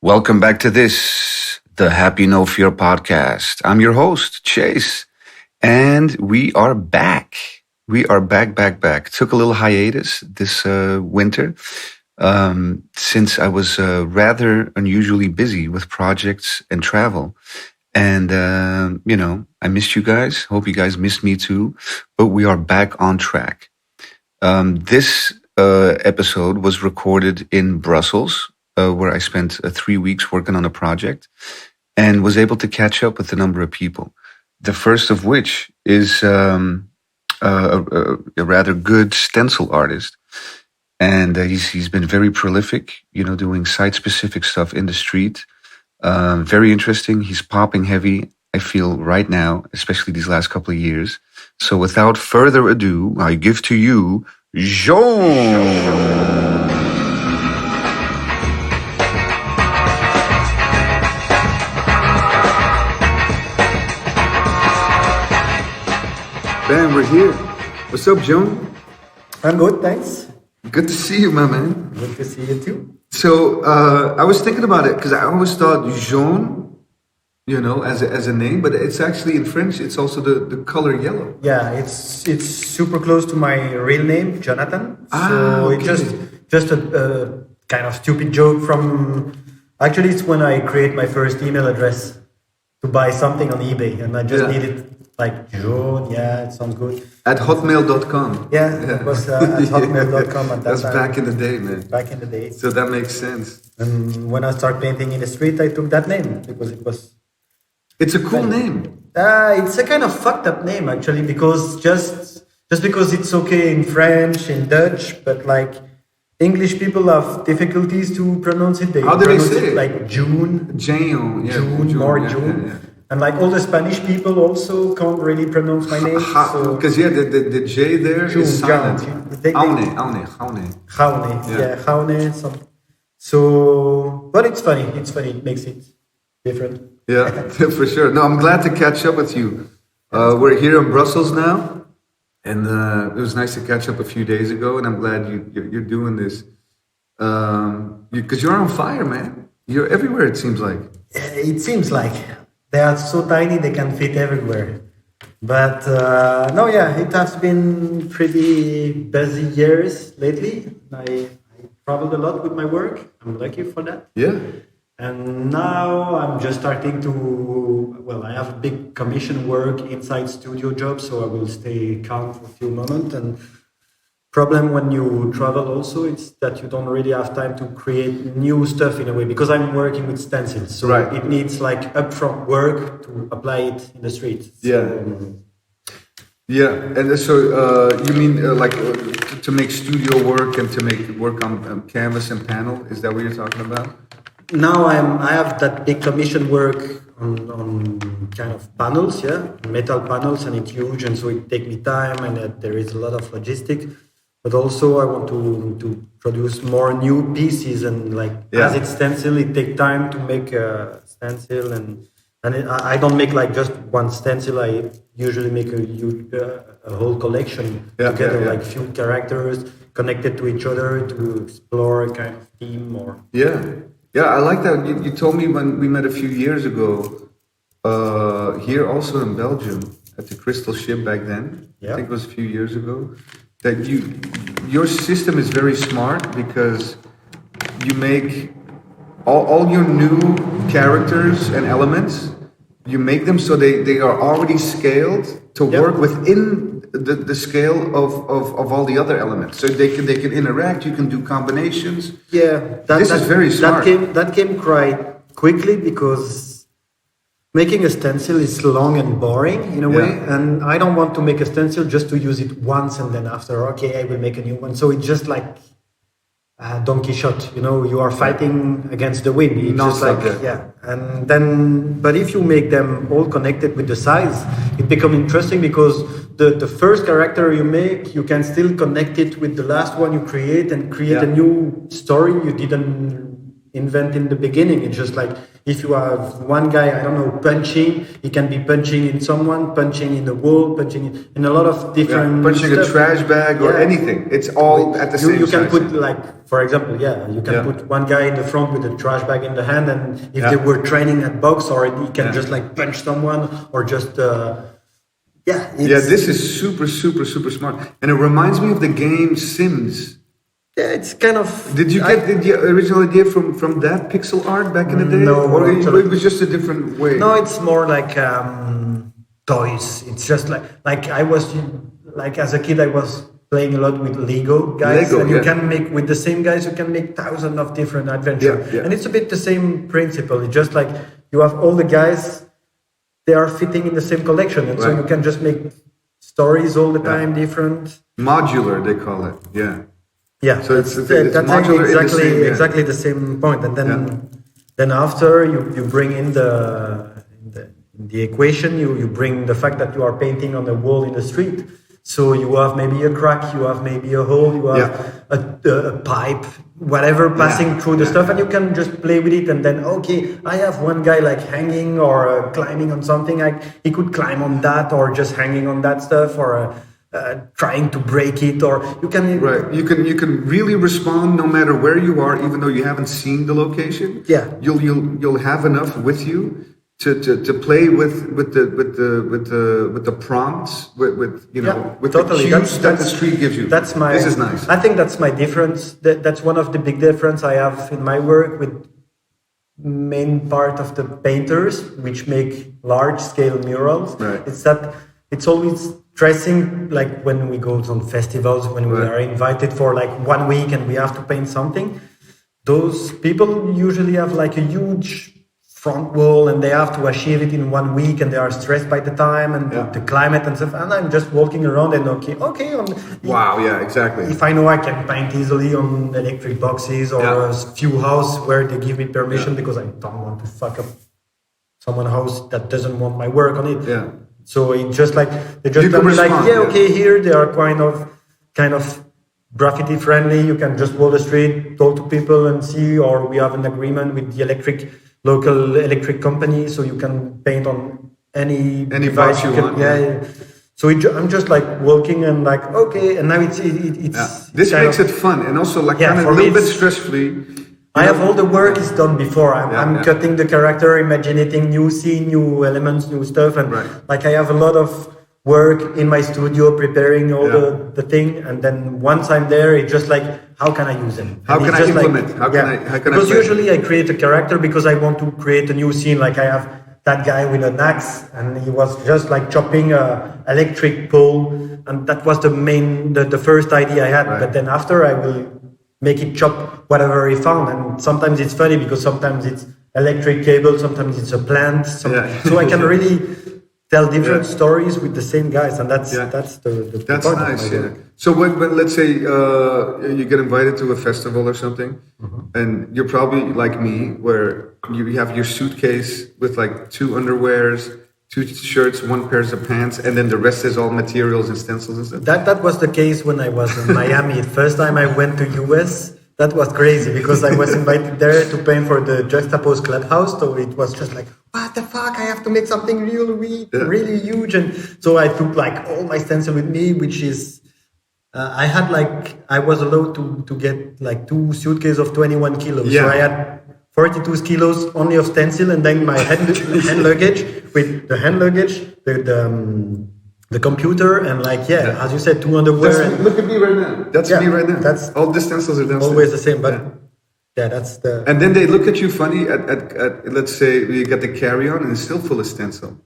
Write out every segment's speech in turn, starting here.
Welcome back to the Happy No Fear podcast. I'm your host, Chase, and we are back. We are back. Took a little hiatus this winter since I was rather unusually busy with projects and travel. And, I missed you guys. Hope you guys missed me too. But we are back on track. This episode was recorded in Brussels, where I spent 3 weeks working on a project and was able to catch up with a number of people. The first of which is a rather good stencil artist. And he's been very prolific, doing site-specific stuff in the street. Very interesting. He's popping heavy, I feel, right now, especially these last couple of years. So without further ado, I give to you Jaune. Bam, we're here. What's up, Jaune? I'm good, thanks. Good to see you, my man. Good to see you too. So I was thinking about it because I always thought jaune, as a name, but it's actually in French. It's also the color yellow. Yeah, it's super close to my real name, Jonathan. So okay. It's just a kind of stupid joke from. Actually, it's when I create my first email address to buy something on eBay, and I just needed like Jaune. Yeah, it sounds good. At hotmail.com. Yeah, it was at hotmail.com at that That's time. back in the day, man. Back in the day. So that makes sense. And when I started painting in the street, I took that name because it was. It's a cool name. It's a kind of fucked up name actually, because just because it's okay in French, in Dutch, but like English people have difficulties to pronounce it. How do they say it? Like June, Jaune, yeah, June. Yeah. And like all the Spanish people also can't really pronounce my name. Because the J there is silent. Jaune. Jaune. So, but it's funny. It makes it different. Yeah, for sure. No, I'm glad to catch up with you. We're here in Brussels now, and it was nice to catch up a few days ago, and I'm glad you're doing this. Because you're on fire, man. You're everywhere, it seems like. It seems like. They are so tiny, they can fit everywhere. But it has been pretty busy years lately. I traveled a lot with my work. I'm lucky for that. Yeah. And now I'm just starting to, I have a big commission work inside studio job, so I will stay calm for a few moments. And problem when you travel also, it's that you don't really have time to create new stuff in a way, because I'm working with stencils. So it needs like upfront work to apply it in the street. Yeah, and so you mean to make studio work and to make work on canvas and panel? Is that what you're talking about? Now I have that big commission work on kind of panels, metal panels, and it's huge, and so it takes me time, and there is a lot of logistics. But also I want to produce more new pieces, and as it's stencil, it takes time to make a stencil, and I don't make like just one stencil. I usually make a whole collection together, like few characters connected to each other to explore a kind of theme or. Yeah, I like that. You told me when we met a few years ago, here also in Belgium, at the Crystal Ship back then, I think it was a few years ago, that your system is very smart because you make all your new characters and elements, you make them so they are already scaled to work within the scale of all the other elements, so they can interact. You can do combinations. This is very smart. That came quite quickly, because making a stencil is long and boring in a way, and I don't want to make a stencil just to use it once and then after I will make a new one. So it's just like Don Quixote, you are fighting against the wind. It's just and then, but if you make them all connected with the size, it becomes interesting, because the first character you make, you can still connect it with the last one you create and create a new story you didn't invent in the beginning. It's just like if you have one guy, I don't know, punching, he can be punching in someone, punching in the wall, punching in a lot of different punching stuff. a trash bag or anything. It's all at the same You can size. put like, for example, you can put one guy in the front with a trash bag in the hand, and if they were training at box, or he can just like punch someone or just this is super smart, and it reminds me of the game Sims. Yeah, it's kind of. Did you get the original idea from that pixel art back in the day? No, or actually. it was just a different way? No, it's more like toys. It's just like I was like as a kid, I was playing a lot with Lego guys, and you can make with the same guys. You can make thousands of different adventures, and it's a bit the same principle. It's just like you have all the guys. They are fitting in the same collection, and so you can just make stories all the time different. Modular, they call it. Yeah. Yeah, so it's modular exactly the same point, and then after you bring in the equation, you bring the fact that you are painting on a wall in the street. So you have maybe a crack, you have maybe a hole, you have a pipe, whatever passing through the stuff, and you can just play with it. And then, okay, I have one guy like hanging or climbing on something. He could climb on that, or just hanging on that stuff, or trying to break it, or you can you can really respond no matter where you are, even though you haven't seen the location. You'll have enough with you to play with the prompts with totally. the cues that the street gives you. This is nice. I think that's my difference. That's one of the big difference I have in my work with main part of the painters, which make large scale murals. It's that it's always stressing, like when we go on festivals, when we are invited for like 1 week and we have to paint something. Those people usually have like a huge front wall, and they have to achieve it in 1 week, and they are stressed by the time and the climate and stuff. And I'm just walking around and exactly. If I know I can paint easily on electric boxes or a few houses where they give me permission because I don't want to fuck up someone's house that doesn't want my work on it. So it's just like they just tell me like, here they are kind of graffiti friendly. You can just walk the street, talk to people and see, or we have an agreement with the local electric company, so you can paint on any device you want. So I'm just like walking and like, okay, and now it's this makes it fun and also like kind of a little bit stress free. I have all the work is done before. I'm cutting the character, imagining new scene, new elements, new stuff, and like I have a lot of work in my studio preparing all the thing, and then once I'm there, it's just like, how can I use them? How can I implement? Because usually I create a character because I want to create a new scene. Like I have that guy with an axe, and he was just like chopping a electric pole, and that was the first idea I had. But then after I will make it chop whatever he found, and sometimes it's funny because sometimes it's electric cable, sometimes it's a plant, so I can really tell different stories with the same guys, and that's that's nice. So when let's say you get invited to a festival or something, and you're probably like me, where you have your suitcase with like 2 underwears, 2 shirts, 1 pair of pants, and then the rest is all materials and stencils and stuff. That was the case when I was in Miami. First time I went to US, that was crazy because I was invited there to paint for the Juxtapose Clubhouse. So it was just like, what the fuck? I have to make something really huge. And so I took like all my stencil with me, which is, I was allowed to get like 2 suitcases of 21 kilos. So I had 42 kilos only of stencil, and then my hand luggage with the hand luggage, the computer, and as you said, 2 underwear. Look at me right now. That's me right now. That's all the stencils are downstairs. Always the same, but that's the. And then they look at you funny at let's say you get the carry-on and it's still full of stencil,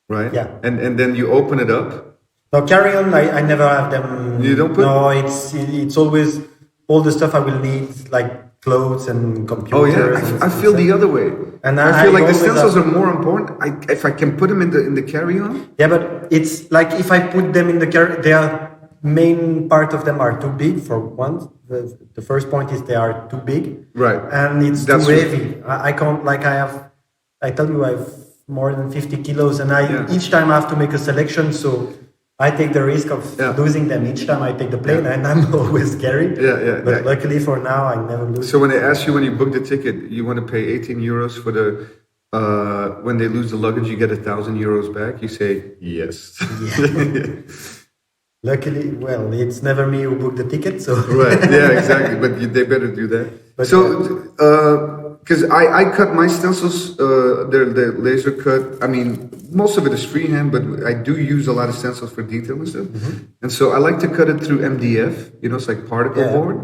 right? Yeah. And then you open it up. No, carry-on. I never have them. You don't put. No, it's always all the stuff I will need, like clothes and computers. Oh yeah, I feel the other way. And I feel like the stencils are more important. If I can put them in the carry-on. Yeah, but it's like if I put them in the their main part of them are too big for one. The first point is they are too big. Right. And it's too heavy. I can't I tell you I have more than 50 kilos, and each time I have to make a selection. So I take the risk of losing them each time I take the plane, and I'm always scary. But luckily for now, I never lose. So when they ask you when you book the ticket, you want to pay 18 euros for the. When they lose the luggage, you get 1,000 euros back. You say yes. Luckily, well, it's never me who booked the ticket, so. Right. Yeah, exactly. But they better do that. But so, because I cut my stencils, they're laser cut. I mean, most of it is freehand, but I do use a lot of stencils for detail and stuff. And so I like to cut it through MDF. It's like particle board.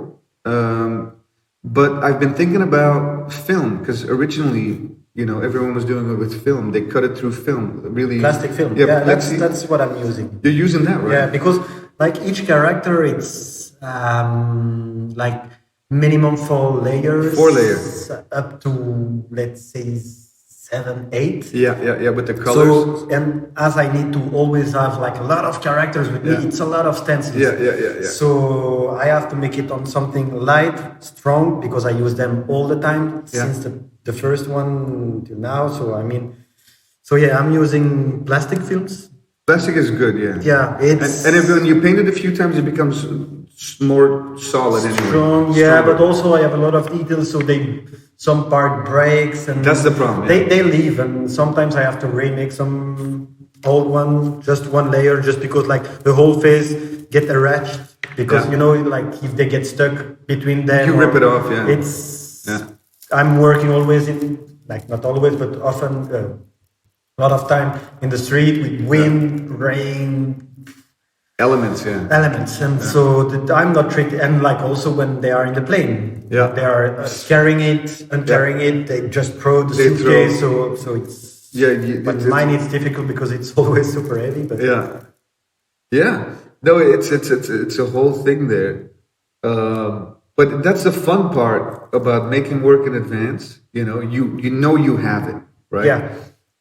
But I've been thinking about film because originally, everyone was doing it with film. They cut it through film, really. Plastic film. Yeah, that's what I'm using. You're using that, right? Yeah, because like each character, it's like minimum 4 layers. 4 layers. Up to, let's say, 7, 8. Yeah, with the colors. So, and as I need to always have like a lot of characters with me, it's a lot of stencils. Yeah. So I have to make it on something light, strong, because I use them all the time since the first one till now. So I'm using plastic films. Plastic is good, yeah. Yeah, it's and if when you paint it a few times, it becomes more solid anyway. Strong, yeah, but also I have a lot of details, so some part breaks, and that's the problem. They leave, and sometimes I have to remake some old one, just one layer, just because like the whole face get erased, because like if they get stuck between them, you rip it off. I'm working always in, like not always, but often. A lot of time in the street with wind, rain, elements, and so I'm not tricked. And like also when they are in the plane, they are carrying it, uncarrying it. They just throw the suitcase, so it's but mine it's difficult because it's always super heavy. But no, it's a whole thing there. But that's the fun part about making work in advance. You have it, right? Yeah.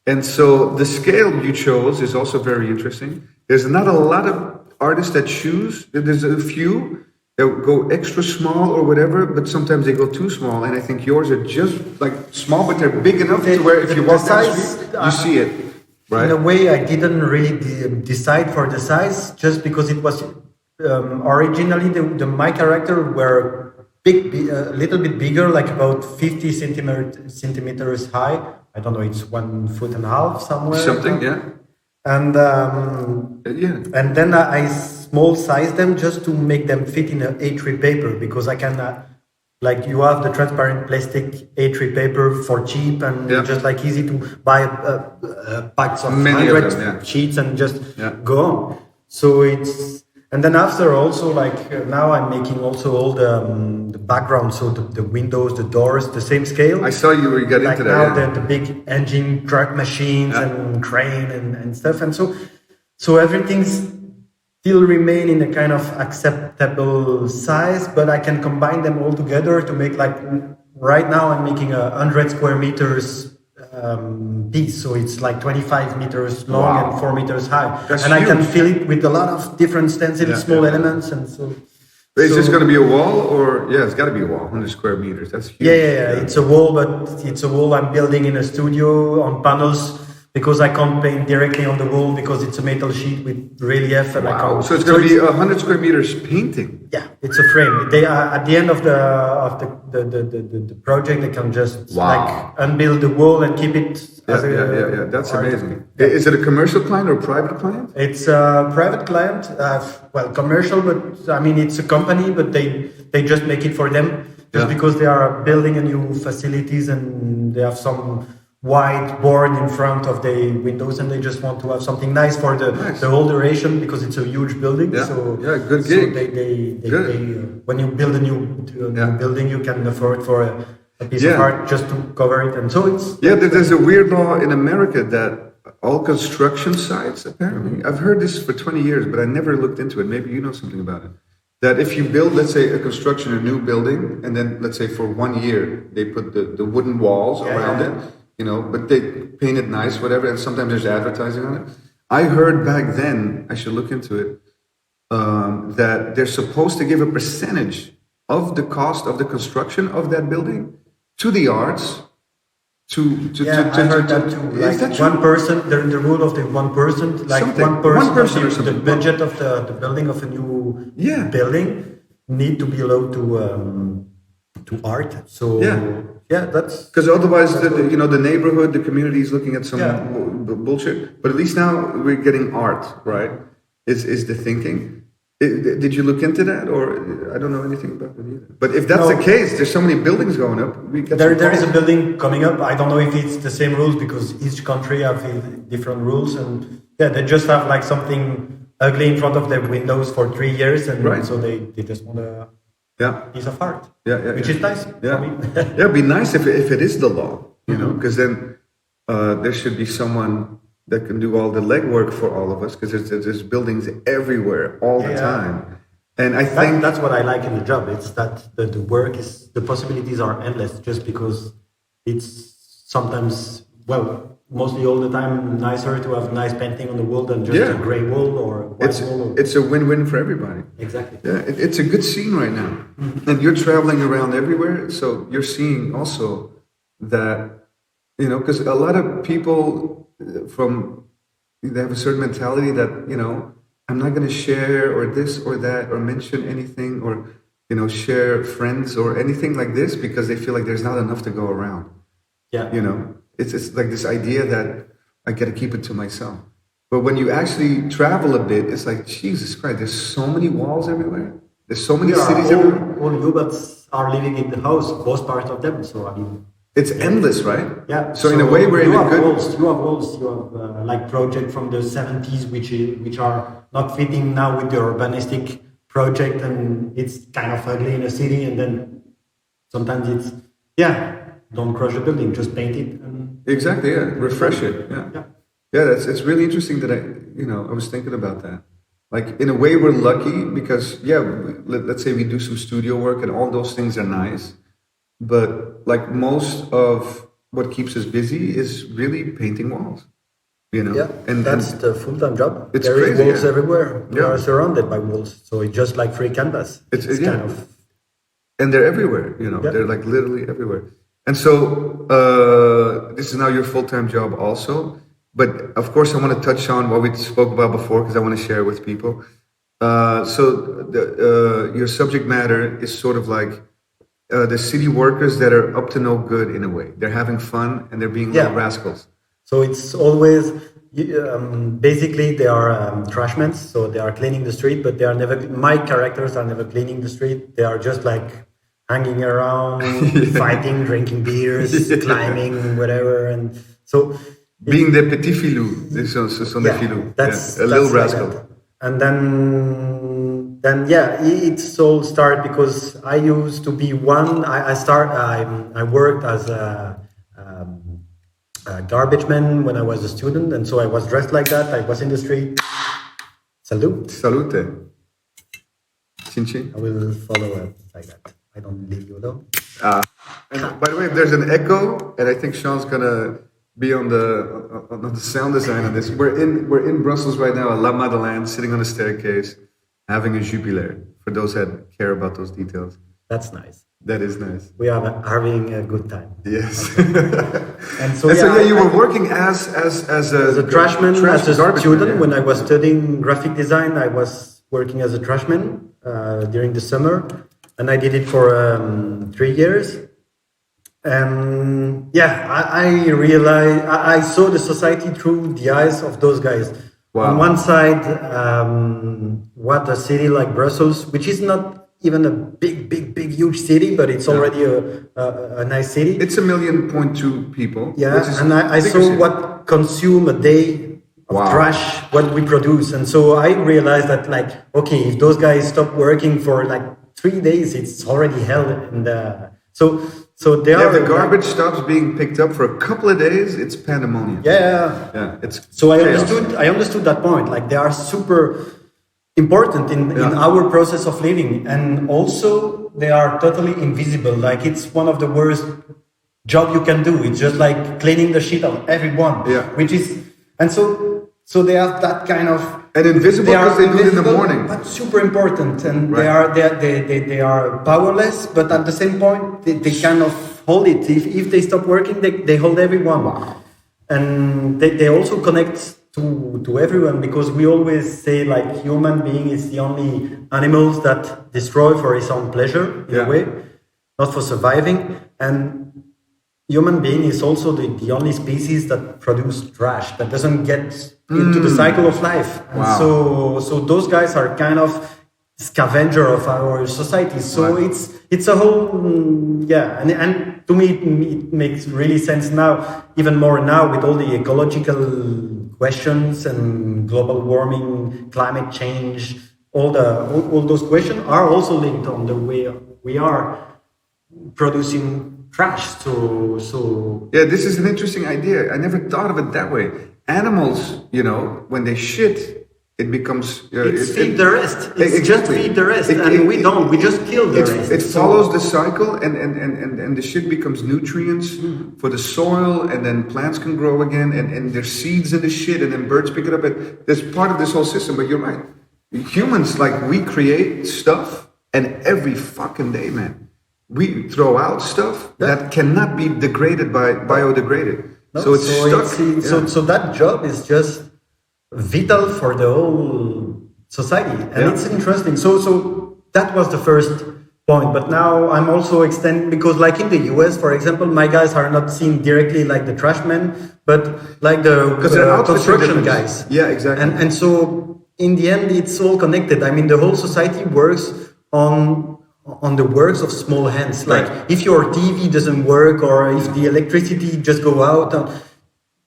And so the scale you chose is also very interesting. There's not a lot of artists that choose. There's a few that go extra small or whatever, but sometimes they go too small. And I think yours are just like small, but they're big enough to where if you walk down the street, you see it. Right? In a way, I didn't really decide for the size, just because it was originally my character were a little bit bigger, like about 50 centimeters high. I don't know, it's 1.5 feet somewhere. Something, yeah. And and then I small size them just to make them fit in a A3 paper, because I can like you have the transparent plastic A3 paper for cheap and just like easy to buy packs of 100 sheets and just go on. So it's. And then after also now I'm making also all the background, so the windows, the doors, the same scale. I saw you were getting into that. Now the big engine truck machines and crane and stuff, and so everything's still remain in a kind of acceptable size, but I can combine them all together to make like right now I'm making 100 square meters piece, so it's like 25 meters long and 4 meters high. That's and huge. I can fill it with a lot of different stencils, small elements, and so. Is this going to be a wall, or it's got to be a wall, 100 square meters? That's huge. Yeah. It's a wall, but it's a wall I'm building in a studio on panels, because I can't paint directly on the wall because it's a metal sheet with relief. And So it's going to be 100 square meters painting. Yeah, it's a frame. They are at the end of the project. They can just like unbuild the wall and keep it. That's amazing. Is it a commercial client or a private client? It's a private client. Commercial, but I mean it's a company, but they just make it for them, just because they are building a new facilities and they have some white board in front of the windows, and they just want to have something nice for the whole duration, because it's a huge building. Good gig. So they when you build a new building, you can afford for a piece of art just to cover it, and so it's there's a weird law in America that all construction sites, apparently, I've heard this for 20 years, but I never looked into it. Maybe you know something about it. That if you build, let's say, a new building, and then let's say for 1 year they put the wooden walls around it. But they paint it nice, whatever, and sometimes there's advertising on it. I heard back then, I should look into it, that they're supposed to give a percentage of the cost of the construction of that building to the arts, I heard that too. Like is that true? one person, the rule of the 1%, like Something. one person, One person or the something. budget of the building of a new building need to be allowed to art. So that's because otherwise, the neighborhood, the community is looking at some bullshit. But at least now we're getting art, right? Is the thinking? Did you look into that, or I don't know anything about it either? But if that's the case, there's so many buildings going up. There is a building coming up. I don't know if it's the same rules because each country have different rules, and they just have like something ugly in front of their windows for 3 years, and so they just want a piece of art, which is nice. Yeah, for me. it'd be nice if it is the law, because then there should be someone that can do all the legwork for all of us, because there's buildings everywhere all the time, and I think that's what I like in the job. It's that the work is, the possibilities are endless, just because it's sometimes, mostly all the time, nicer to have nice painting on the wall than just a gray wall or white wall. It's a win-win for everybody. Exactly. Yeah, it's a good scene right now, and you're traveling around everywhere, so you're seeing also that, because a lot of people they have a certain mentality that, I'm not going to share or this or that or mention anything or, share friends or anything like this, because they feel like there's not enough to go around. Yeah. It's like this idea that I got to keep it to myself. But when you actually travel a bit, it's like, Jesus Christ, there's so many walls everywhere. There's so many cities everywhere. All Yubats are living in the house, most part of them. So, I mean, it's endless, right? Yeah. So in a way, we're in a good... You have walls. You have like projects from the 70s, which are not fitting now with the urbanistic project, and it's kind of ugly in a city. And then sometimes it's don't crush the building, just paint it. Exactly. Yeah. Refresh it. Yeah. It's really interesting that I was thinking about that. Like, in a way, we're lucky because let's say we do some studio work and all those things are nice. But like most of what keeps us busy is really painting walls, and that's the full-time job. There is walls everywhere. We are surrounded by walls, so it's just like free canvas. It's kind of, and they're everywhere. They're like literally everywhere. And so this is now your full-time job also. But of course, I want to touch on what we spoke about before, because I want to share with people. So your subject matter is sort of like the city workers that are up to no good in a way. They're having fun and they're being little rascals. So it's always, basically they are trashmen, so they are cleaning the street, but they are never, my characters are never cleaning the street. They are just like hanging around, fighting, drinking beers, climbing, whatever. And so... Being the petit filou, that's a little rascal. Like, and then it's all started because I used to be I worked as a garbage man when I was a student, and so I was dressed like that. I was in the street. Salute. Chin chin. I will follow it like that. I don't leave you alone. And by the way, if there's an echo, and I think Sean's gonna be on the sound design on this. We're in Brussels right now at La Madeleine, sitting on a staircase, having a jubilaire. For those that care about those details, that's nice. That is nice. We are having a good time. Yes. and so you were working as a trashman, as a student. When I was studying graphic design, I was working as a trashman during the summer, and I did it for 3 years. And I realized I saw the society through the eyes of those guys. Wow. On one side, what a city like Brussels, which is not even a big huge city, but it's already a nice city. It's 1.2 million people. Yeah, and I saw what consume a day of trash, what we produce, and so I realized that okay, if those guys stop working for 3 days, it's already hell, and so they are. If the garbage stops being picked up for a couple of days, it's pandemonium. Yeah. It's so I understood that point. Like, they are super important in our process of living, and also they are totally invisible. Like, it's one of the worst job you can do. It's just like cleaning the shit of everyone. Yeah. Which is, and so they have that kind of. And invisible because they do it in the morning. But super important, and they are powerless. But at the same point, they kind of hold it. If they stop working, they hold everyone. Wow. And they also connect to everyone, because we always say like human being is the only animals that destroy for his own pleasure in a way, not for surviving. And human being is also the only species that produce trash, that doesn't get into the cycle of life. And so those guys are kind of scavenger of our society. So it's a whole and to me it makes really sense now, even more now with all the ecological questions and global warming, climate change. All those questions are also linked on the way we are producing trash. So yeah, this is an interesting idea. I never thought of it that way. Animals, when they shit, it becomes feed the rest. It's just feed the rest, and we don't. We just kill the rest. It follows the cycle, and the shit becomes nutrients for the soil, and then plants can grow again, and there's seeds in the shit, and then birds pick it up. And there's part of this whole system. But you're right. Humans, we create stuff, and every fucking day, man, we throw out stuff that cannot be biodegraded. No, so it's stuck. So that job is just vital for the whole society, and it's interesting. So that was the first point, but now I'm also extending, because like in the US, for example, my guys are not seen directly like the trash men, but like the construction guys. Yeah, exactly. And so in the end, it's all connected. I mean, the whole society works on the works of small hands. Like if your TV doesn't work, or if the electricity just go out,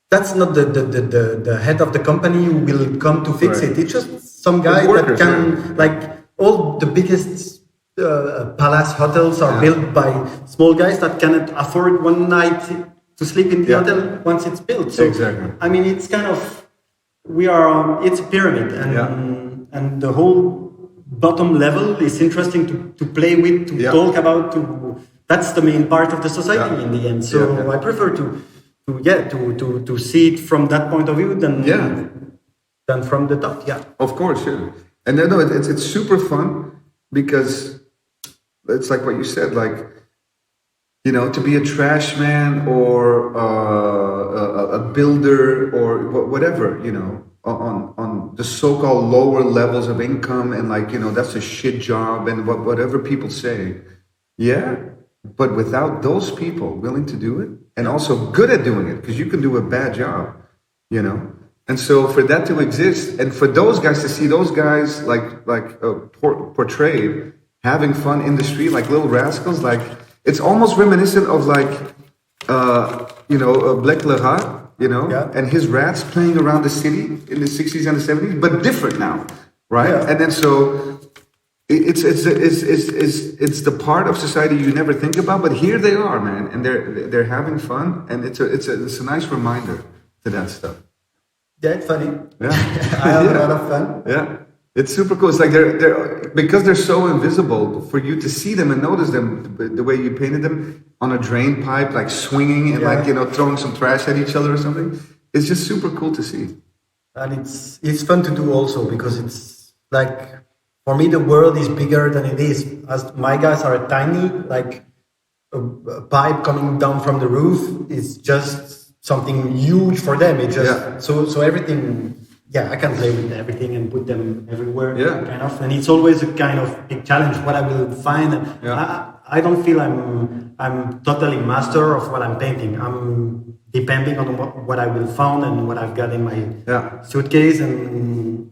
that's not the head of the company who will come to fix it. It's just some guy that can, like all the biggest palace hotels are built by small guys that cannot afford one night to sleep in the hotel once it's built. So I mean, it's kind of, it's a pyramid, and the whole bottom level is interesting to play with, to talk about. That's the main part of the society in the end. So I prefer to see it from that point of view than from the top. Yeah, of course. Yeah, and then it's super fun, because it's like what you said, like to be a trash man or a builder or whatever, on the so-called lower levels of income, and that's a shit job, and whatever people say. Yeah, but without those people willing to do it, and also good at doing it, because you can do a bad job, and so for that to exist, and for those guys to see those guys portrayed having fun in the street like little rascals, it's almost reminiscent of Black Lerat, and his rats playing around the city in the 60s and the 70s, but different now, right? And then so it's the part of society you never think about, but here they are, man, and they're having fun, and it's a nice reminder to that stuff. Yeah, it's funny. Yeah, I have a lot of fun. Yeah, it's super cool. It's like they're because they're so invisible, for you to see them and notice them the way you painted them on a drain pipe, like swinging and throwing some trash at each other or something. It's just super cool to see. And it's fun to do also, because it's like, for me, the world is bigger than it is. As my guys are tiny, like a pipe coming down from the roof is just something huge for them. It just so everything. Yeah, I can play with everything and put them everywhere. Yeah, kind of, and it's always a kind of big challenge what I will find. I don't feel I'm totally master of what I'm painting. I'm depending on what I will find and what I've got in my suitcase, and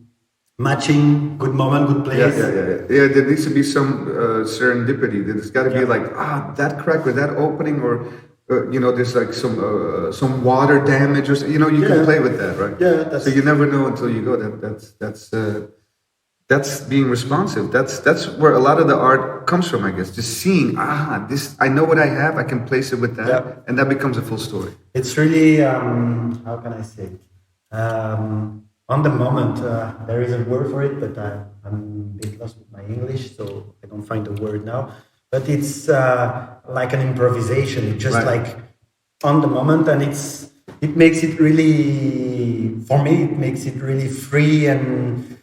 matching good moment, good place. Yeah. There needs to be some serendipity. There's got to be that crack or that opening, or there's like some water damage, or you can play with that, right? Yeah. So you never know until you go. That's being responsive. That's where a lot of the art comes from, I guess. Just seeing, this, I know what I have. I can place it with that, and that becomes a full story. It's really how can I say it? On the moment, there is a word for it, but I'm a bit lost with my English, so I don't find the word now. But it's like an improvisation. It's just like on the moment, and it makes it really, for me, it makes it really free, and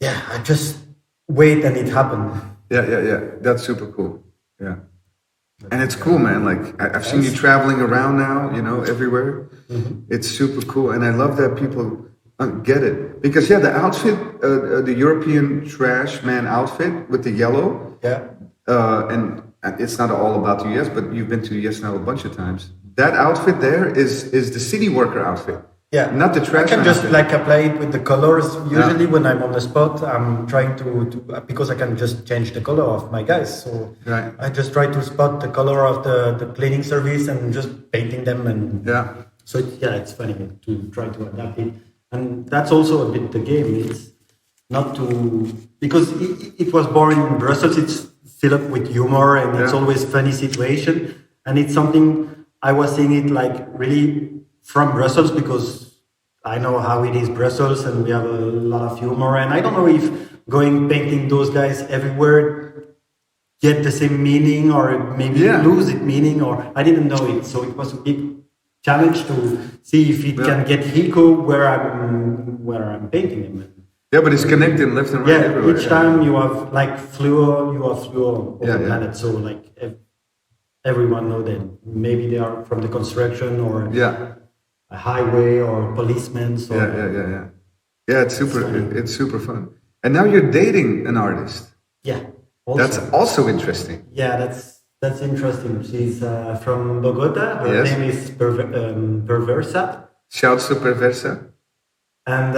I just wait and it happens. Yeah. That's super cool. Yeah. And it's cool, man. Like I've seen you traveling around now, everywhere. It's super cool, and I love that people get it because the outfit, the European trash man outfit with the yellow, and it's not all about the US, but you've been to the US now a bunch of times. That outfit there is the city worker outfit. Yeah, not the trash. I can just like apply it with the colors. Usually, when I'm on the spot, I'm trying to because I can just change the color of my guys. So I just try to spot the color of the cleaning service and just painting them. And so it's funny to try to adapt it. And that's also a bit the game. It's not to because it was born in Brussels. It's filled up with humor and it's always funny situation. And it's something I was seeing it like really from Brussels because I know how it is Brussels and we have a lot of humor, and I don't know if painting those guys everywhere get the same meaning or maybe lose its meaning, or I didn't know it, so it was a big challenge to see if it can get echo where I'm painting them. Yeah, but it's connected left and right everywhere. Each time you have like fluor on the planet, so like everyone know that maybe they are from the construction or a highway or policemen. So yeah, it's super fun. And now you're dating an artist. Yeah, also. That's also interesting. Yeah, that's interesting. She's from Bogota. Her name is Perversa. Shouts to Perversa. And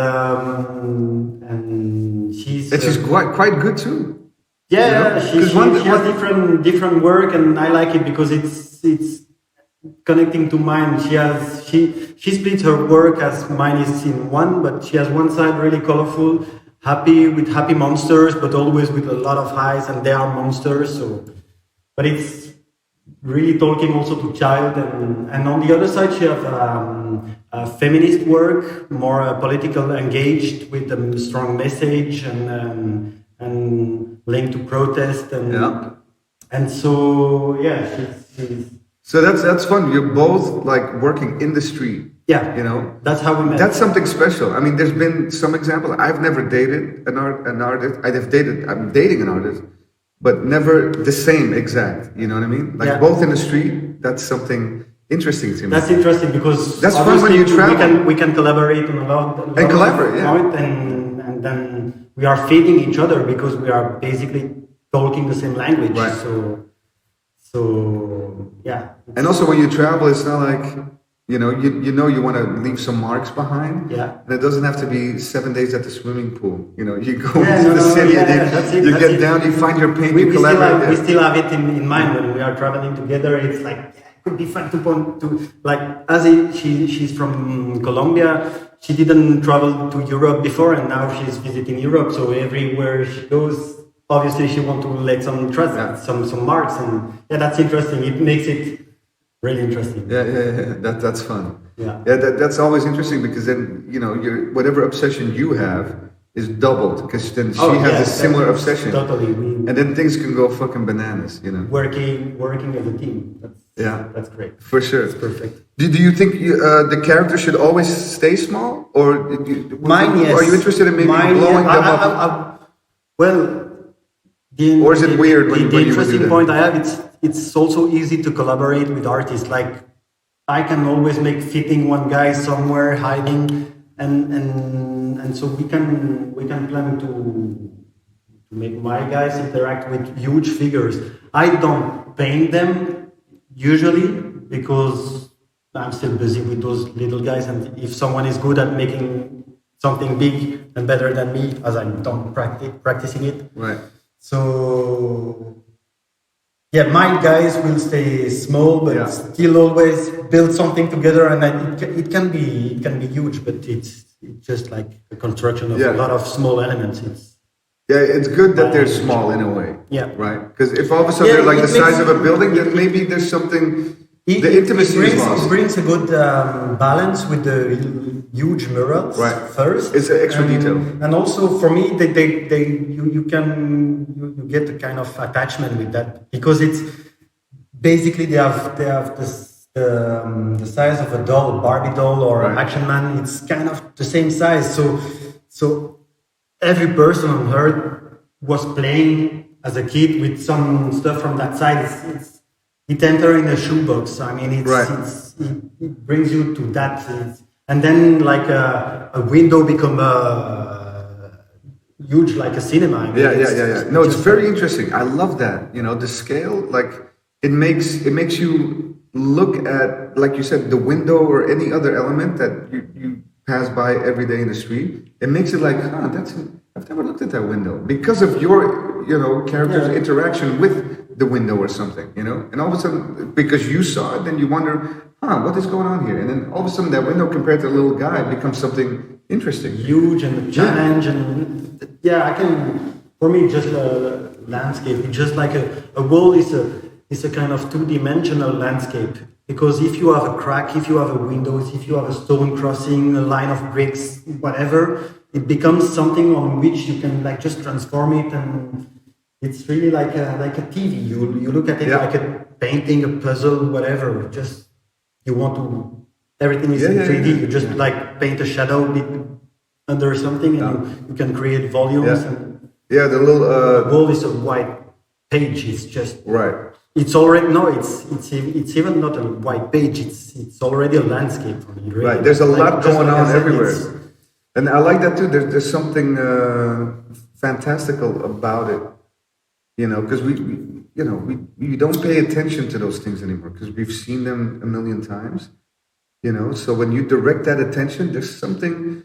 she's quite good too. Yeah, she has different work, and I like it because it's connecting to mine. She splits her work as mine is in one, but she has one side really colorful, happy monsters, but always with a lot of highs, and they are monsters. So, but it's really talking also to child, and on the other side she has a feminist work, more political engaged with a strong message and linked to protest and so she's so that's fun. You're both like working in the street. That's how we met. That's something special. I mean, there's been some examples. I've never dated an artist. I'm dating an artist, but never the same exact. You know what I mean? Like both in the street. That's something interesting to me. That's interesting because that's fun when you travel. We can collaborate on a lot and collaborate, and then we are feeding each other because we are basically talking the same language. Right. So yeah. And also when you travel, it's not like you want to leave some marks behind. Yeah. And it doesn't have to be 7 days at the swimming pool. You go into the city, you get down, you find your paint, you collaborate. We still have it in mind when we are traveling together. It's like it could be fun to like she's from Colombia. She didn't travel to Europe before, and now she's visiting Europe. So everywhere she goes, obviously she wants to let some some marks, and that's interesting. It makes it really interesting. That's fun. That's always interesting because then your whatever obsession you have is doubled because then she has a similar obsession. Totally. And then things can go fucking bananas. Working as a team. That's great. For sure. It's perfect. Do you think the character should always stay small, or mine? Yes. Are you interested in maybe blowing them up? Or is it weird when the you interesting do point I have it's also easy to collaborate with artists. Like I can always make fitting one guy somewhere hiding, and so we can plan to make my guys interact with huge figures. I don't paint them usually because I'm still busy with those little guys, and if someone is good at making something big and better than me, as I'm done practicing it, right? So my guys will stay small, but still always build something together, and it can be huge, but it's just like a construction of a lot of small elements. It's good that they're small in a way. Right? Because if all of a sudden they're like the size of a building, then maybe there's something. The intimacy is lost. It brings a good balance with the huge murals first. It's an extra detail. And also for me, you get a kind of attachment with that because it's basically they have the size of a doll, Barbie doll or Action Man. It's kind of the same size. So every person on Earth was playing as a kid with some stuff from that side. it enter in a shoebox. I mean, Right. it brings you to that, and then like a window become huge, like a cinema. I mean, Yeah. No, it's very interesting. I love that. You know, the scale, like it makes you look at, like you said, the window or any other element that you pass by every day in the street. It makes it like, I've never looked at that window because of your, character's interaction with the window or something, and all of a sudden, because you saw it, then you wonder, what is going on here? And then all of a sudden that window compared to a little guy becomes something interesting. Huge and a challenge, and I can, for me, just a landscape. It's just like a wall is a kind of two-dimensional landscape, because if you have a crack, if you have a windows, if you have a stone crossing, a line of bricks, whatever, it becomes something on which you can like just transform it, and it's really like a TV. You look at it like a painting, a puzzle, whatever. Just you want to, everything is in 3D. You just like paint a shadow bit under something, and you can create volumes. And the little the wall is a white page. It's just right. It's already it's even not a white page. It's already a landscape for me. Really. Right. There's a lot going on everywhere, it's, and I like that too. There's something fantastical about it, because we don't pay attention to those things anymore because we've seen them a million times, So when you direct that attention, there's something.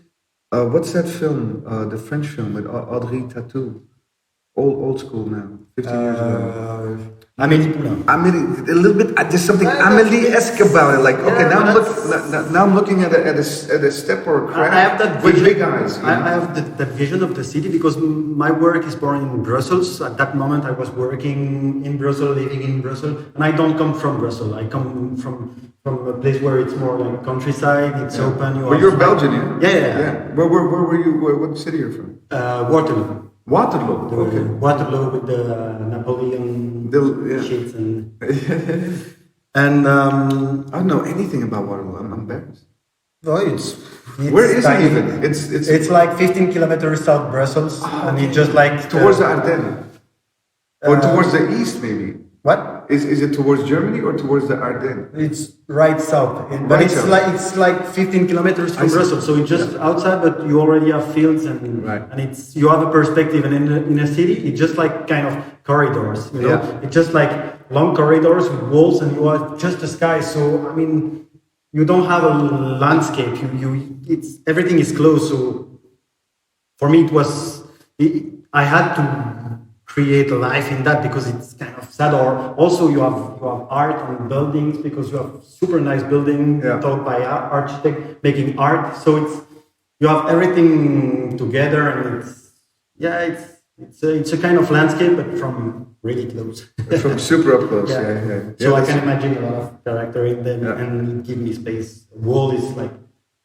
What's that film? The French film with Audrey Tautou. Old school now, 15 years ago. Amélie, a little bit. There's something Amélie-esque about it. Like, okay, now I'm looking at a step or a crack. I have that with vision. big eyes. I have that vision of the city because my work is born in Brussels. At that moment, I was working in Brussels, living in Brussels, and I don't come from Brussels. I come from a place where it's more like countryside. It's open. You're Belgian, yeah? Yeah. Where were you? What city are you from? Waterloo. Waterloo. Okay. Waterloo with the Napoleon sheets and and I don't know anything about Waterloo. I'm embarrassed. Oh, it's where is tiny. it even? It's like 15 kilometers south Brussels, and it's just like towards the Ardennes, or towards the east, maybe. What? Is it towards Germany or towards the Ardennes? It's right south, but it's like 15 kilometers from Brussels, so it's just outside, but you already have fields and it's you have a perspective, and in a city it's just like kind of corridors, It's just like long corridors with walls, and you have just the sky. So I mean, you don't have a landscape. It's everything is closed. So for me, I had to create a life in that because it's kind of sad. Or also you have art and buildings because you have super nice building taught by architect making art. So you have everything together, and it's a kind of landscape, but from really close. From super up close. Yeah. So I can imagine a lot of character in them and give me space. A wall is like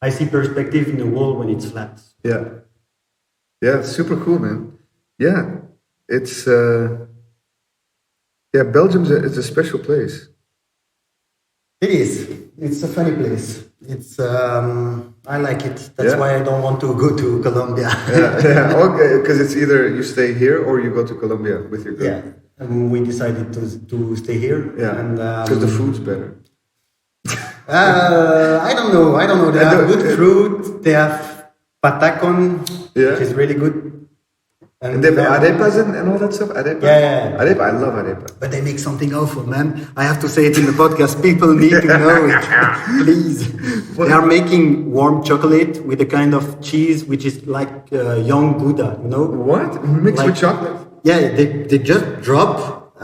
I see perspective in the wall when it's flat. Yeah, super cool, man. Yeah. It's Belgium is a special place. It is. It's a funny place. It's I like it. That's why I don't want to go to Colombia. Okay, because it's either you stay here or you go to Colombia with your girl. Yeah, and we decided to stay here. Yeah, and because the food's better. I don't know. They have good fruit. They have patacon, which is really good. And they have arepas and all that stuff. Arepa. Yeah. Arepa. I love arepa. But they make something awful, man. I have to say it in the podcast. People need to know it, please. They are making warm chocolate with a kind of cheese which is like young Gouda. What? Mixed with chocolate? Yeah, they just drop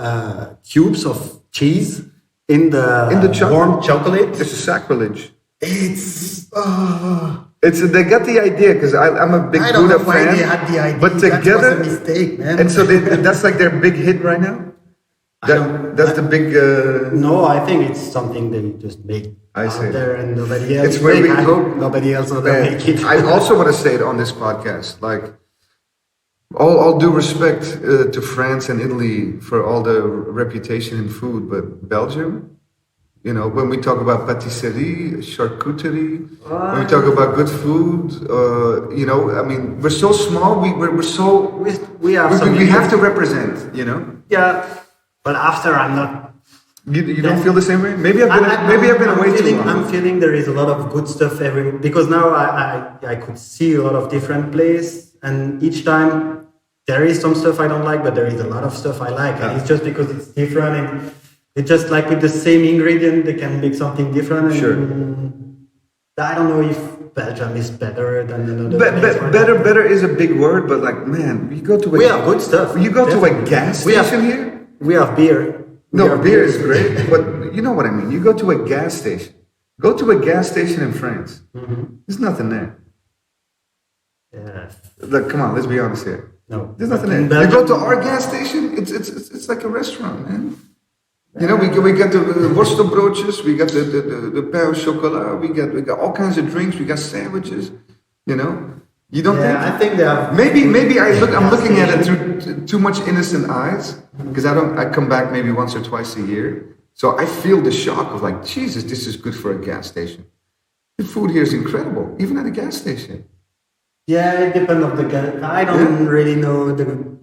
cubes of cheese in the warm chocolate. It's a sacrilege. It's they got the idea because I'm a big Gouda fan. I don't know why they had the idea. But together, that was a mistake, man. And so that's like their big hit right now. That's the big. No, I think it's something they just make out there, and nobody else. It's where I hope nobody else will make it. I also want to say it on this podcast, like all due respect to France and Italy for all the reputation in food, but Belgium. When we talk about patisserie, charcuterie, when we talk about good food, I mean, we're so small. We have to represent. Yeah, but after I'm not You don't feel the same way? Maybe I've been away too long. I'm feeling there is a lot of good stuff because now I could see a lot of different places, and each time there is some stuff I don't like, but there is a lot of stuff I like, and it's just because it's different, and it's just like with the same ingredient they can make something different. And sure. I don't know if Belgium is better than another. Better is a big word, but like, man, you go to we have good stuff. You go to a gas station here. We have beer. Beer is great, but you know what I mean. You go to a gas station. Go to a gas station in France. There's nothing there. Yeah. Look, come on, let's be honest here. No, there's nothing there. You go to our gas station. It's like a restaurant, man. You know, we got the worstelbroodjes, we got the pain au chocolat, we got all kinds of drinks, we got sandwiches. You know, you don't think? I think they have. Maybe I'm looking at it through too much innocent eyes because I come back maybe once or twice a year, so I feel the shock of like, Jesus, this is good for a gas station. The food here is incredible, even at a gas station. Yeah, it depends on the gas. I don't really know the.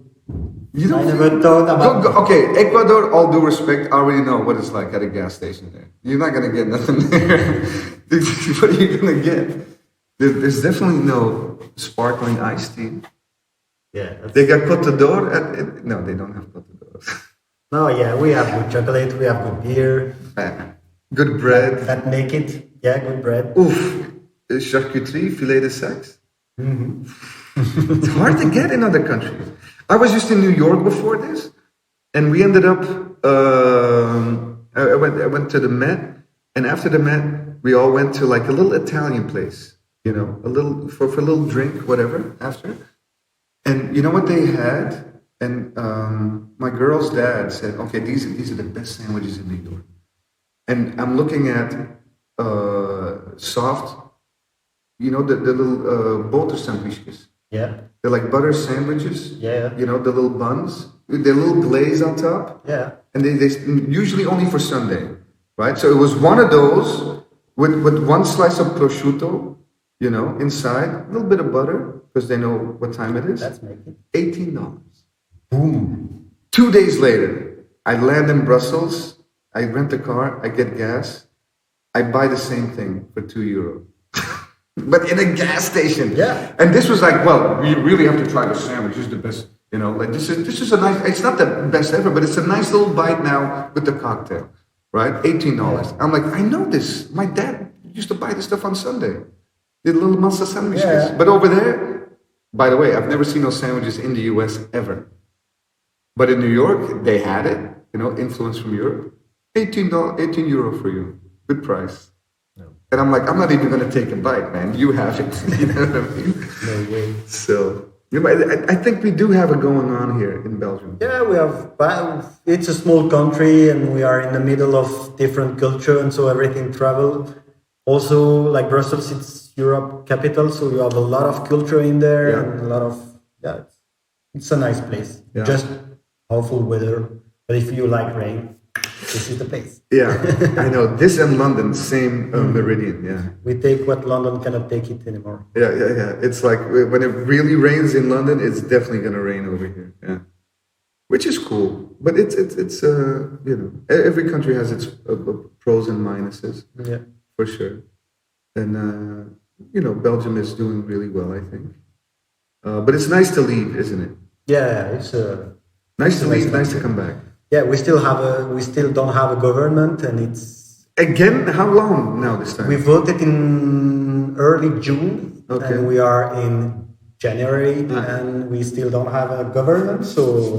You don't I never thought about. Okay, Ecuador. All due respect, I already know what it's like at a gas station there. You're not gonna get nothing there. What are you gonna get? There's definitely no sparkling iced tea. Yeah, they got Côte d'Or no, they don't have Côte d'Or. No, yeah, we have good chocolate, we have good beer, good bread. That make it, yeah, good bread. Oof, charcuterie, filet de saxe. It's hard to get in other countries. I was just in New York before this, and we ended up. I went to the Met, and after the Met, we all went to like a little Italian place. You know, a little for a little drink, whatever. After, and you know what they had, and my girl's dad said, "Okay, these are the best sandwiches in New York." And I'm looking at soft, you know, the little butter sandwiches. Yeah. They're like butter sandwiches. Yeah. You know, the little buns, the little glaze on top. Yeah. And they usually only for Sunday, right? So it was one of those with one slice of prosciutto, you know, inside, a little bit of butter, because they know what time it is. That's making $18. Boom. 2 days later, I land in Brussels, I rent a car, I get gas, I buy the same thing for €2. But in a gas station. Yeah. And this was like, well, we really have to try the sandwich. This is the best, you know, like this is a nice, it's not the best ever, but it's a nice little bite now with the cocktail, right? $18. I'm like, I know this. My dad used to buy this stuff on Sunday. The little masa sandwiches. Yeah. But over there, by the way, I've never seen those sandwiches in the US ever. But in New York, they had it, you know, influence from Europe. €18 for you. Good price. And I'm like, I'm not even going to take a bite, man. You have it. You know what I mean? No way. So, you know, I think we do have it going on here in Belgium. Yeah, we have. It's a small country, and we are in the middle of different culture, and so everything travel. Also, like Brussels, it's Europe capital, so you have a lot of culture in there, and a lot of it's a nice place. Yeah. Just awful weather, but if you like rain, this is the place. Yeah, I know. This and London, same meridian, yeah. We take what London cannot take it anymore. Yeah. It's like when it really rains in London, it's definitely going to rain over here, yeah. Which is cool. But it's you know, every country has its pros and minuses, yeah, for sure. And, you know, Belgium is doing really well, I think. But it's nice to leave, isn't it? Yeah, it's nice to leave, nice to come back. Yeah, we still don't have a government, and it's again. How long now this time? We voted in early June, and we are in January, and we still don't have a government. So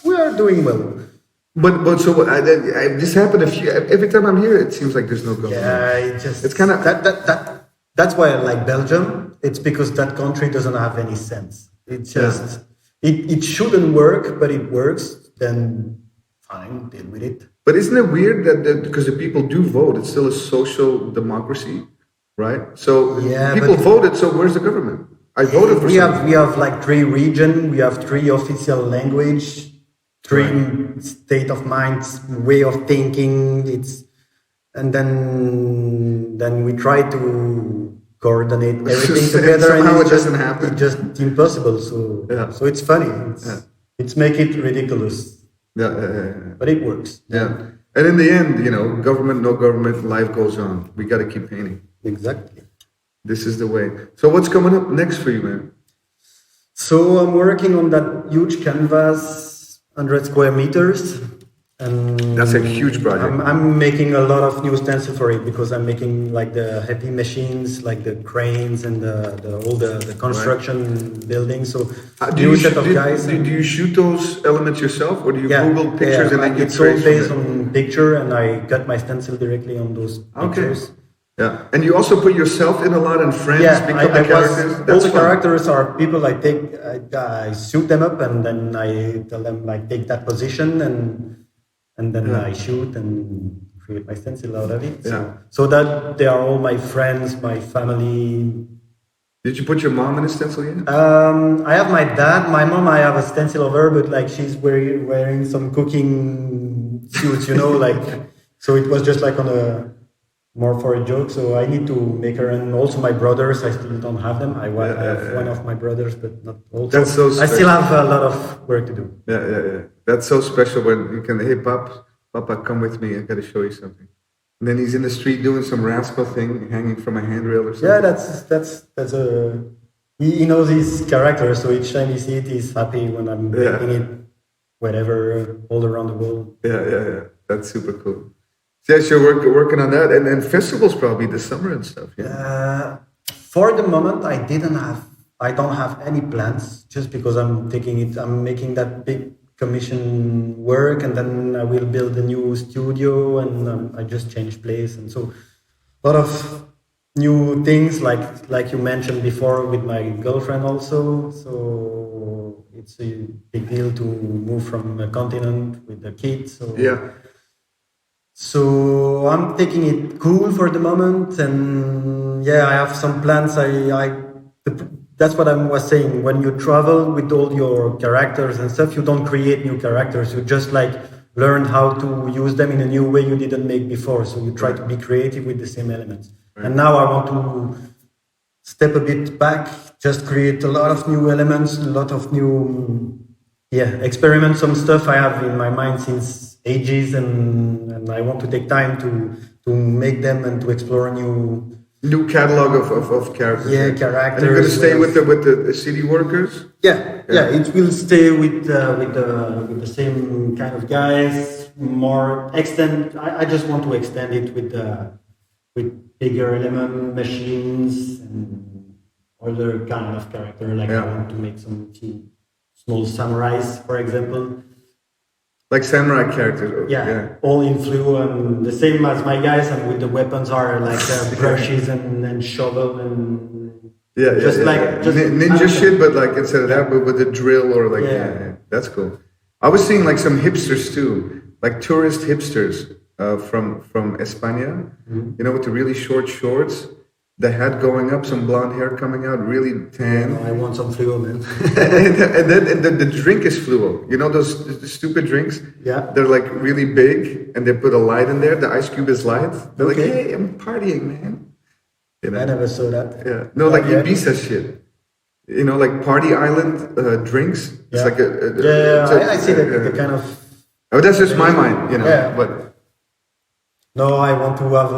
we are doing well. But so this happened every time I'm here. It seems like there's no government. Yeah, it's kind of that's why I like Belgium. It's because that country doesn't have any sense. It just it shouldn't work, but it works. Then fine, deal with it. But isn't it weird that because the people do vote, it's still a social democracy, right? So people voted. So where's the government? I voted for. We have like 3 regions. We have 3 official language, 3 state of mind, way of thinking. And then we try to coordinate everything together, and it doesn't happen. It's just impossible. So it's funny. It's make it ridiculous. Yeah. But it works. Yeah. And in the end, government, no government, life goes on. We got to keep painting. Exactly. This is the way. So what's coming up next for you, man? So I'm working on that huge canvas, 100 square meters. And that's a huge project. I'm making a lot of new stencil for it because I'm making like the heavy machines, like the cranes and all the construction buildings. So new set of guys. Do you shoot those elements yourself, or do you Google pictures and then it's all based on picture, and I cut my stencil directly on those pictures. Yeah, and you also put yourself in a lot, and friends become the characters. All the characters are people I take. I shoot them up, and then I tell them like take that position, and then I shoot and create my stencil out of it. So that they are all my friends, my family. Did you put your mom in a stencil yet? I have my dad. My mom, I have a stencil of her, but like she's wearing some cooking suits, like. So it was just like more for a joke. So I need to make her, and also my brothers. I still don't have them. I have one of my brothers, but not all. That's so special. I still have a lot of work to do. Yeah. That's so special when you can. Hey, Papa, come with me. I got to show you something. And then he's in the street doing some rascal thing, hanging from a handrail or something. Yeah, that's a. He knows his character, so each time he sees it, he's happy when I'm making it, wherever, all around the world. Yeah. That's super cool. Yes, you're working on that, and festivals probably this summer and stuff. Yeah. For the moment, I don't have any plans, just because I'm making that big commission work, and then I will build a new studio, and I just changed place, and so a lot of new things, like you mentioned before, with my girlfriend also. So it's a big deal to move from a continent with the kids. So So I'm taking it cool for the moment, and I have some plans. That's what I was saying. When you travel with all your characters and stuff, you don't create new characters. You just learn how to use them in a new way you didn't make before. So you try to be creative with the same elements. Right. And now I want to step a bit back, just create a lot of new elements, a lot of new, experiment some stuff I have in my mind since ages, and I want to take time to make them and to explore new catalog of characters. Yeah, characters. And you're going to stay with the city workers? Yeah. It will stay with the same kind of guys. More extend. I just want to extend it with bigger element machines and other kind of character. I want to make some small samurais, for example. Like samurai characters. All in flu, and the same as my guys, and with the weapons are brushes and shovel and just ninja shit, but instead of that, but with a drill or that's cool. I was seeing some hipsters too, tourist hipsters from España, with the really short shorts. The hat going up, some blonde hair coming out, really tan. I want some fluo, man. and then the drink is fluo. Those stupid drinks? Yeah. They're really big, and they put a light in there. The ice cube is light. They're hey, I'm partying, man. I never saw that. Yeah. No, Ibiza shit. Party Island drinks. It's I see the kind of... Oh, that's just my mind, but... No, I want to have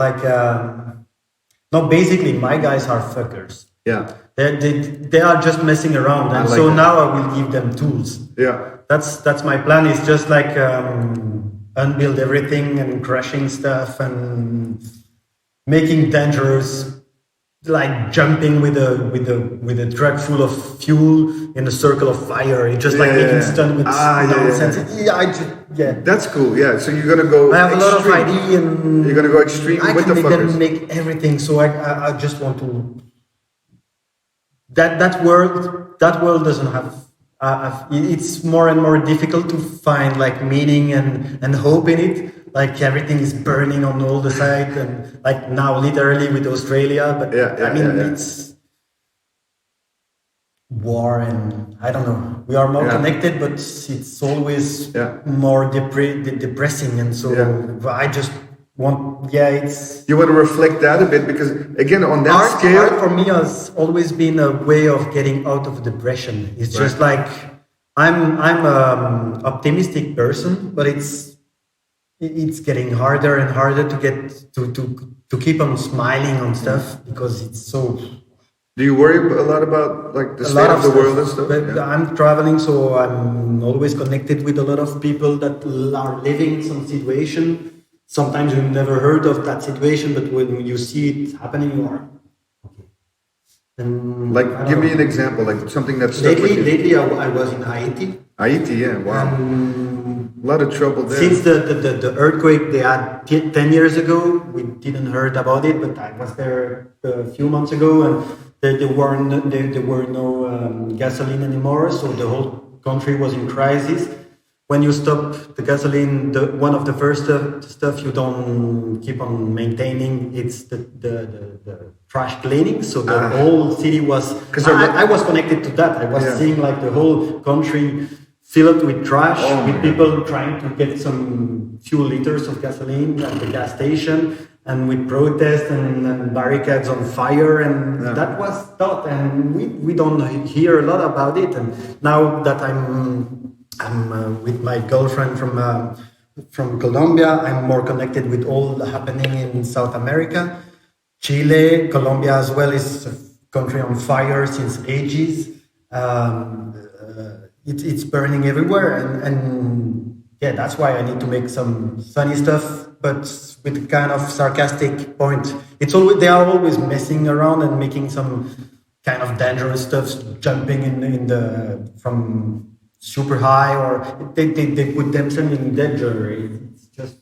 No, basically, my guys are fuckers. Yeah. They are just messing around, and so now I will give them tools. Yeah. That's my plan. Is just unbuild everything and crashing stuff and making dangerous, jumping with a truck full of fuel in a circle of fire. It's just making stun with nonsense. That's cool. Yeah. So you're gonna go. I have a lot of idea, and you're gonna go extreme with the fuckers. I can make everything. So I just want to. That world doesn't have. It's more and more difficult to find meaning and hope in it. Everything is burning on all the sides, and now literally with Australia. But it's war, and I don't know. We are more connected, but it's always more depressing, and so I just want. It's you want to reflect that a bit, because again on that scale, art for me has always been a way of getting out of depression. It's just I'm an optimistic person, but it's it's getting harder and harder to get to keep on smiling on stuff because it's so Do you worry a lot about like the a state lot of of the stuff. world and stuff? But Yeah. I'm traveling, so I'm always connected with a lot of people that are living some situation. Sometimes you've never heard of that situation, but when you see it happening, you are okay. And I Like, don't give me know. an example, like something that stuck with you. Lately, I was in Haiti. Haiti, yeah, wow. A lot of trouble there. Since the earthquake they had 10 years ago, we didn't heard about it, but I was there a few months ago and there were no gasoline anymore, so the whole country was in crisis. When you stop the gasoline, one of the first stuff you don't keep on maintaining, it's the trash cleaning. So the whole city was, I was connected to that. I was seeing like the whole country filled with trash, with people trying to get some few liters of gasoline at the gas station, and with protests and barricades on fire, and that was thought, and we don't hear a lot about it. And now that I'm with my girlfriend from Colombia, I'm more connected with all happening in South America. Chile, Colombia as well is a country on fire since ages. It's burning everywhere, and yeah, that's why I need to make some funny stuff, but with a kind of sarcastic point. It's always they are always messing around and making some kind of dangerous stuff, jumping in the from super high, or they put themselves in danger. It's just.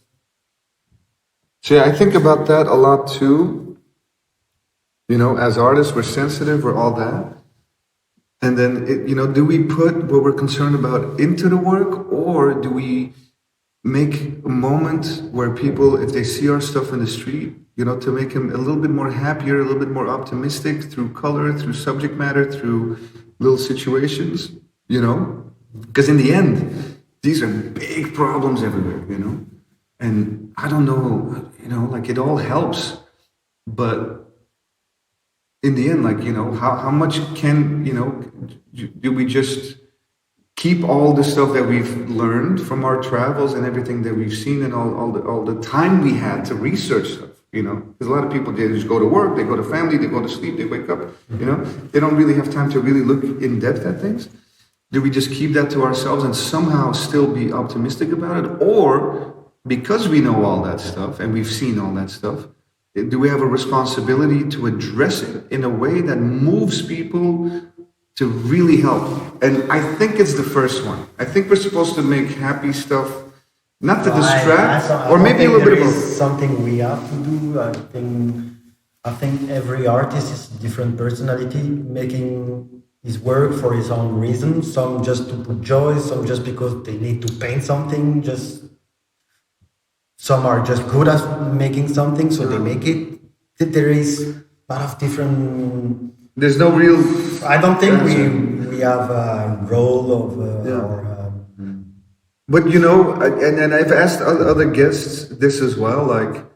See, I think about that a lot too. You know, as artists, we're sensitive, we're all that. And then, do we put what we're concerned about into the work, or do we make a moment where people, if they see our stuff in the street, to make them a little bit more happier, a little bit more optimistic through color, through subject matter, through little situations, Because in the end, these are big problems everywhere, And I don't know, like it all helps, but in the end, like, how much can, do we just keep all the stuff that we've learned from our travels and everything that we've seen and all the time we had to research stuff, Because a lot of people, they just go to work, they go to family, they go to sleep, they wake up, They don't really have time to really look in depth at things. Do we just keep that to ourselves and somehow still be optimistic about it? Or because we know all that stuff and we've seen all that stuff, do we have a responsibility to address it in a way that moves people to really help? And I think it's the first one. I think we're supposed to make happy stuff, not to distract, or maybe a little bit of both. Something we have to do. I think every artist is a different personality, making his work for his own reasons. Some just to put joy, some just because they need to paint something. Some are just good at making something, so they make it. There is a lot of different. There's no real. I don't think we have a role of. But and I've asked other guests this as well. Like,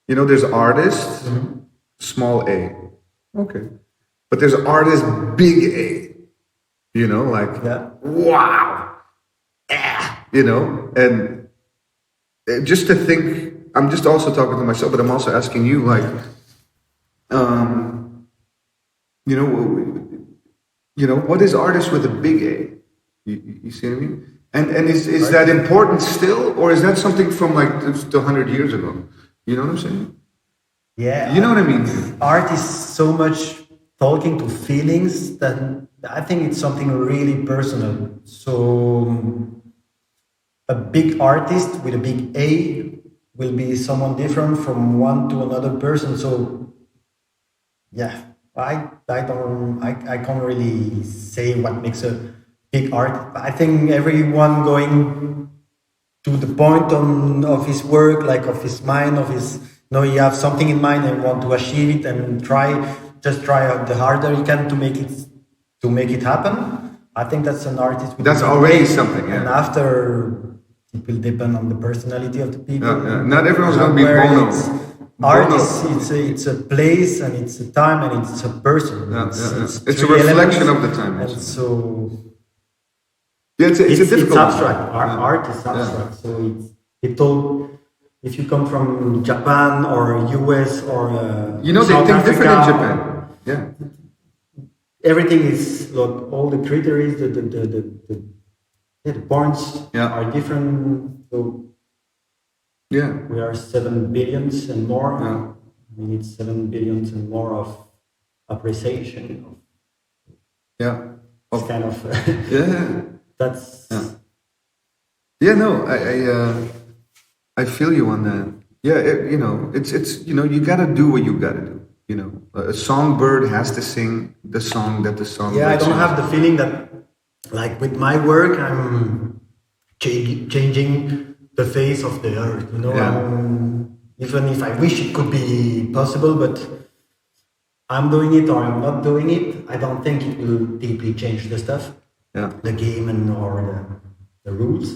there's artists, small a, okay, but there's artists, big A. Like wow, and. Just to think, I'm just also talking to myself, but I'm also asking you, like, what is artist with a big A? You see what I mean? And is that important still, or is that something from like 100 years ago? You know what I'm saying? Yeah. You know what I mean? Art is so much talking to feelings that I think it's something really personal. So. A big artist with a big A will be someone different from one to another person. So, yeah, I can't really say what makes a big art. I think everyone going to the point of his work, like of his mind, of his, you have something in mind and want to achieve it and try the harder you can to make it happen. I think that's an artist. That's already something. Yeah. And after. It will depend on the personality of the people. Not everyone's going to be Bono. Art it's a place and it's a time and it's a person. It's a reflection of the time. And so it's a difficult. It's abstract. Art is abstract. So it all if you come from Japan or US or You know, they South think different in Africa, Japan. Yeah. everything is look. All the critters, the points Yeah. are different. So Yeah. we are 7 billions and more. Yeah. We need 7 billions and more of appreciation. Yeah. It's kind of Yeah. that's Yeah. No, I feel you on that. Yeah. It's you gotta do what you gotta do. A songbird has to sing the song that the songbird yeah. I don't sings. have the feeling that like with my work I'm changing the face of the earth. Yeah. Even if I wish it could be possible, but I'm doing it or I'm not doing it, I don't think it will deeply change the stuff, the game or the rules.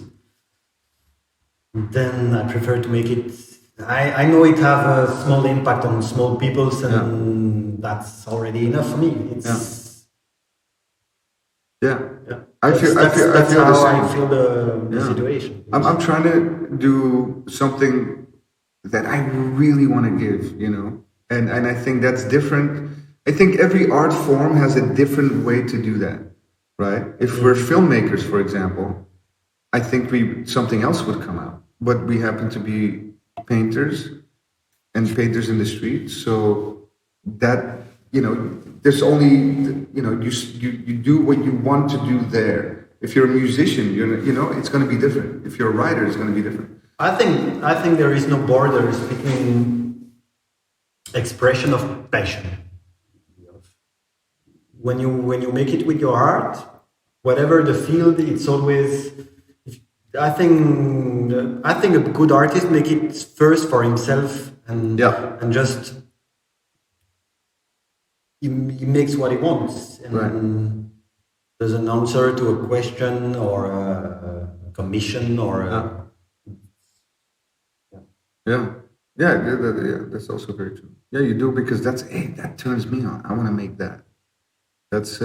Then I prefer to make it. I know it have a small impact on small peoples, and that's already enough for me. It's yeah. I feel that's the how same. I feel the situation. I'm trying to do something that I really want to give, and I think that's different. I think every art form has a different way to do that, right? If we're filmmakers, for example, I think something else would come out, but we happen to be painters and painters in the street, so that there's only you do what you want to do there. If you're a musician, it's going to be different. If you're a writer, it's going to be different. I think there is no borders between expression of passion. When you make it with your art, whatever the field, it's always. I think a good artist make it first for himself and just he makes what he wants and doesn't answer to a question or a commission or that's also very true. Yeah, you do because that turns me on. I want to make that. That's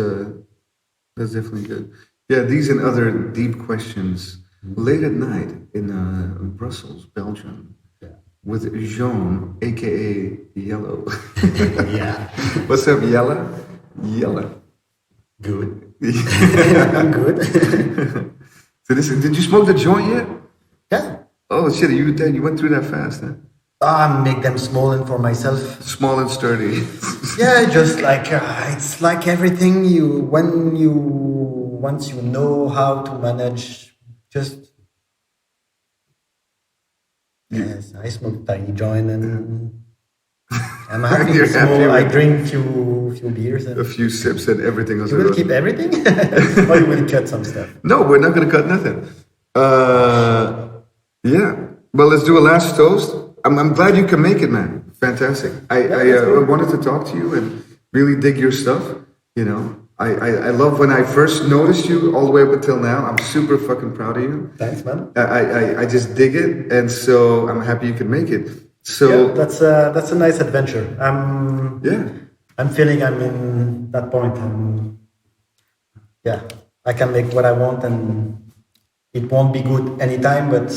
definitely good. Yeah, these and other deep questions. Late at night in Brussels, Belgium, with Jaune, aka Yellow. Yeah. What's up, Yellow? Yellow. Good. I'm good. So did you smoke the joint yet? Yeah. Oh shit! You went through that fast, huh? Make them small and for myself. Small and sturdy. Yeah, just like it's like everything. Once you know how to manage. Just yes, I smoke tiny joint and I'm happy. I drink few beers and a few sips and everything else. You will keep everything, or you will cut some stuff. No, we're not going to cut nothing. Yeah. Well, let's do a last toast. I'm glad you can make it, man. Fantastic. I wanted to talk to you and really dig your stuff. I love when I first noticed you all the way up until now. I'm super fucking proud of you. Thanks, man. I just dig it, and so I'm happy you can make it. So that's a nice adventure. I'm feeling I'm in that point. I can make what I want, and it won't be good anytime, but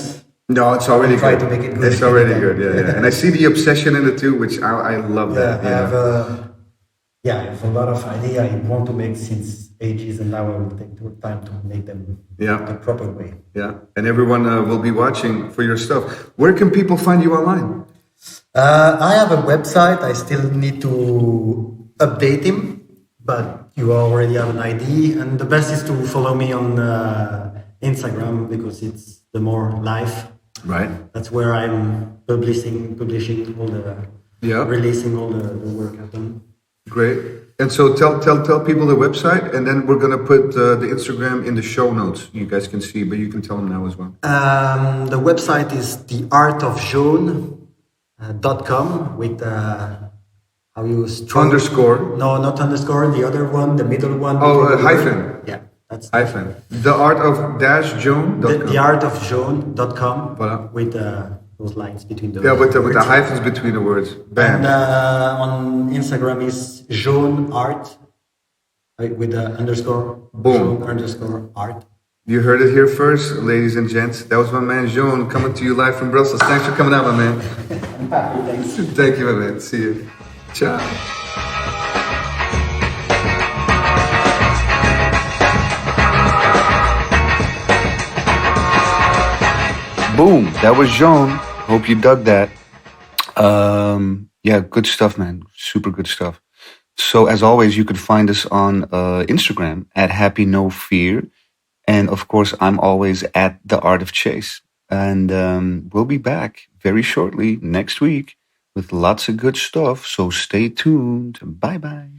no, it's already try good. to make it good. It's already good. Yeah. And I see the obsession in it too, which I love that. I have a lot of idea I want to make since ages, and now I will take the time to make them the proper way. Yeah, and everyone will be watching for your stuff. Where can people find you online? I have a website. I still need to update him, but you already have an ID. And the best is to follow me on Instagram because it's the more live. Right. That's where I'm publishing all the releasing all the work I've done. Great. And so tell people the website, and then we're gonna put the Instagram in the show notes. You guys can see, but you can tell them now as well. The website is theartofchase.com with how you underscore. No, not underscore. The other one, the middle one. Oh, hyphen. Yeah, that's hyphen. Theartofchase.com. Theartofchase.com. Voilà. With those lines between the with the hyphens between the words. Bam. And on Instagram is Jaune Art with the underscore. Boom. Jaune _art. You heard it here first, ladies and gents. That was my man Jaune coming to you live from Brussels. Thanks for coming out, my man. Thanks. Thank you, my man. See you. Ciao. Boom. That was Jaune. Hope you dug that. Yeah, good stuff, man. Super good stuff. So as always, you can find us on Instagram at Happy No Fear. And of course, I'm always at the Art of Chase. And we'll be back very shortly next week with lots of good stuff. So stay tuned. Bye bye.